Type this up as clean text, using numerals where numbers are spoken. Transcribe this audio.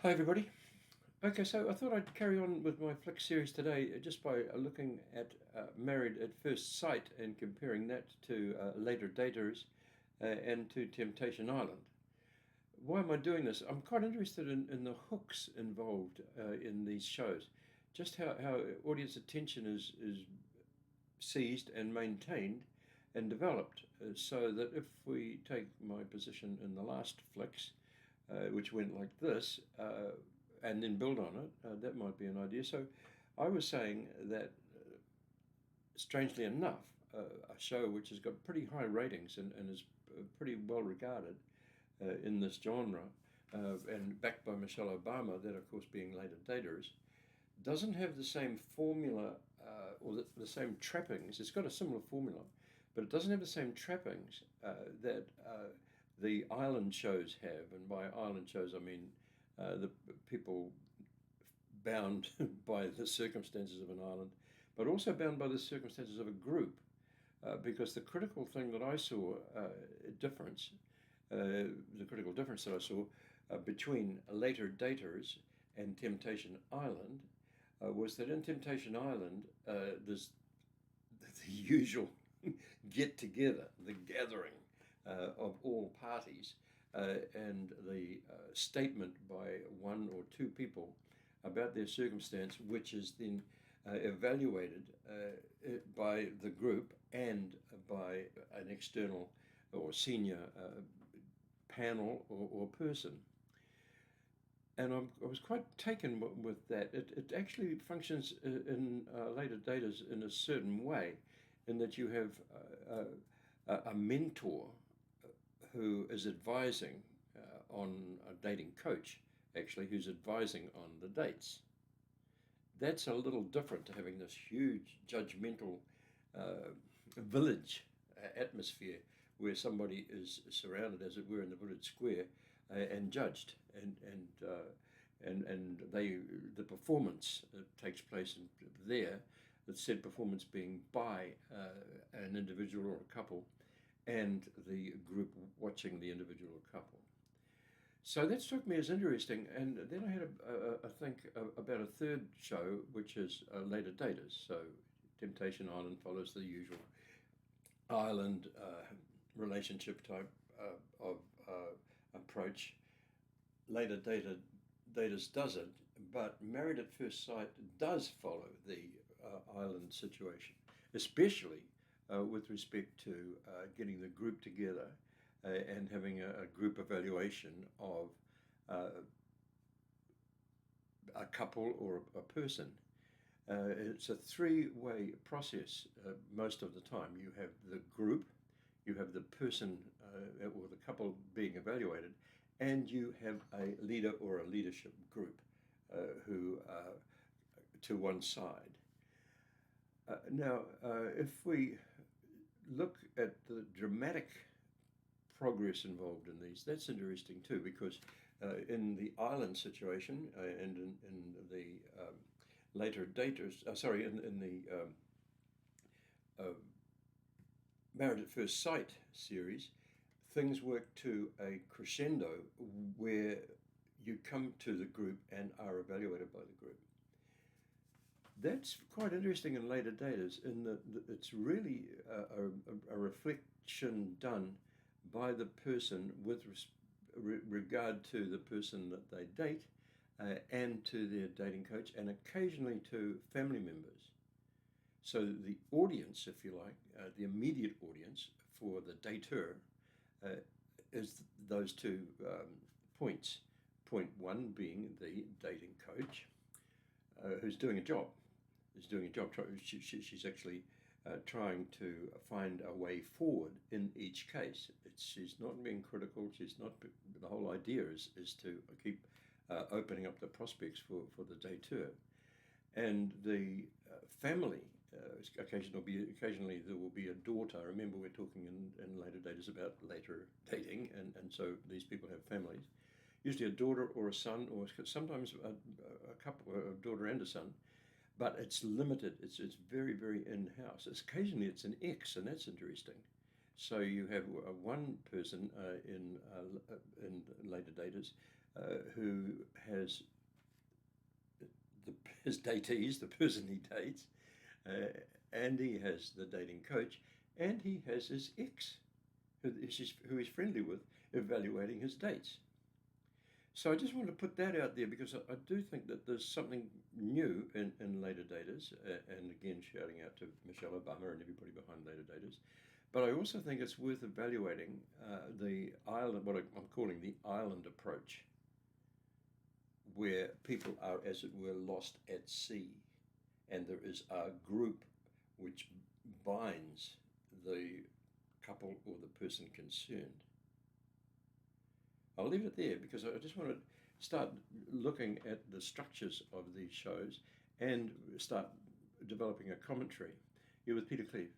Hi everybody. Okay, so I thought I'd carry on with my flick series today just by looking at Married at First Sight and comparing that to Later Daters and to Temptation Island. Why am I doing this? I'm quite interested in the hooks involved in these shows, just how audience attention is seized and maintained and developed, so that if we take my position in the last flicks, which went like this, and then build on it, that might be an idea. So I was saying that, strangely enough, a show which has got pretty high ratings and is pretty well regarded in this genre, and backed by Michelle Obama, that of course being Later Daters, doesn't have the same formula or the same trappings. It's got a similar formula, but it doesn't have the same trappings that the island shows have. And by island shows, I mean the people bound by the circumstances of an island, but also bound by the circumstances of a group. Because the critical thing that I saw, the critical difference that I saw between Later Daters and Temptation Island was that in Temptation Island, there's the usual get together, the gathering of all parties, and the statement by one or two people about their circumstance, which is then evaluated by the group and by an external or senior panel or person. And I was quite taken with that. It actually functions in Later Daters in a certain way, in that you have a mentor who is advising on a dating coach, actually, who's advising on the dates. That's a little different to having this huge judgmental uh, village atmosphere where somebody is surrounded, as it were, in the village square and judged, and the performance that takes place there, the said performance being by an individual or a couple, and the group watching the individual couple. So that struck me as interesting, and then I had a think about a third show, which is Later Daters. So Temptation Island follows the usual island relationship type of approach. Later Daters does it, but Married at First Sight does follow the island situation, especially with respect to getting the group together and having a group evaluation of uh, a couple or a person. It's a three-way process most of the time. You have the group, you have the person or the couple being evaluated, and you have a leader or a leadership group who to one side. Now, if we look at the dramatic progress involved in these, that's interesting too, because in the island situation and in the Later Daters, in the uh, Married at First Sight series, things work to a crescendo where you come to the group and are evaluated by the group. That's quite interesting in Later Daters, in that it's really a reflection done by the person with regard to the person that they date and to their dating coach, and occasionally to family members. So the audience, if you like, the immediate audience for the dater uh, is those two points. Point one being the dating coach, who's doing a job. Is doing a job. She's actually trying to find a way forward in each case. She's not being critical. She's not. The whole idea is to keep opening up the prospects for the dater. And the family, occasionally there will be a daughter. Remember, we're talking in Later Daters about later dating, and so these people have families. Usually a daughter or a son, or sometimes a couple, a daughter and a son, but it's limited. It's very, very in-house. Occasionally it's an ex, and that's interesting. So you have one person in Later Daters who has his datees, the person he dates, and he has the dating coach, and he has his ex, who he's friendly with, evaluating his dates. So I just want to put that out there because I do think that there's something new in later daters, and again, shouting out to Michelle Obama and everybody behind later daters. But I also think it's worth evaluating the island, what I'm calling the island approach, where people are, as it were, lost at sea, and there is a group which binds the couple or the person concerned. I'll leave it there because I just want to start looking at the structures of these shows and start developing a commentary. You're with Peter Cleve.